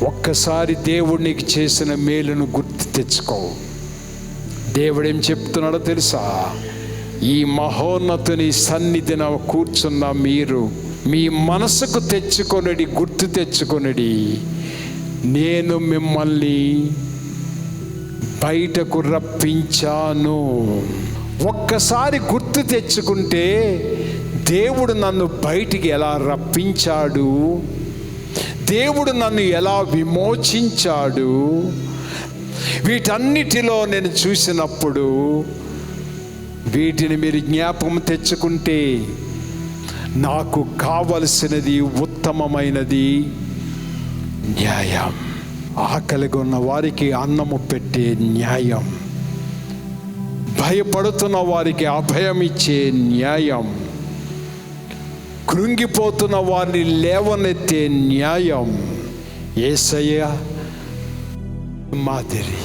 ఒక్కసారి దేవుడు నీకు చేసిన మేలును గుర్తు తెచ్చుకో. దేవుడు ఏం చెప్తున్నాడో తెలుసా? ఈ మహోన్నతుని సన్నిధిన కూర్చున్న మీరు మీ మనసుకు తెచ్చుకొనడి, గుర్తు తెచ్చుకొనడి, నేను మిమ్మల్ని బయటకు రప్పించాను. ఒక్కసారి గుర్తు తెచ్చుకుంటే దేవుడు నన్ను బయటికి ఎలా రప్పించాడు, దేవుడు నన్ను ఎలా విమోచించాడు, వీటన్నిటిలో నేను చూసినప్పుడు వీటిని మీరు జ్ఞాపకం తెచ్చుకుంటే నాకు కావలసినది ఉత్తమమైనది న్యాయం. ఆకలిగా ఉన్న వారికి అన్నము పెట్టే న్యాయం, భయపడుతున్న వారికి అభయం ఇచ్చే న్యాయం, కృంగిపోతున్న వారిని లేవనెత్తే న్యాయం యేసయ్య మాదిరి.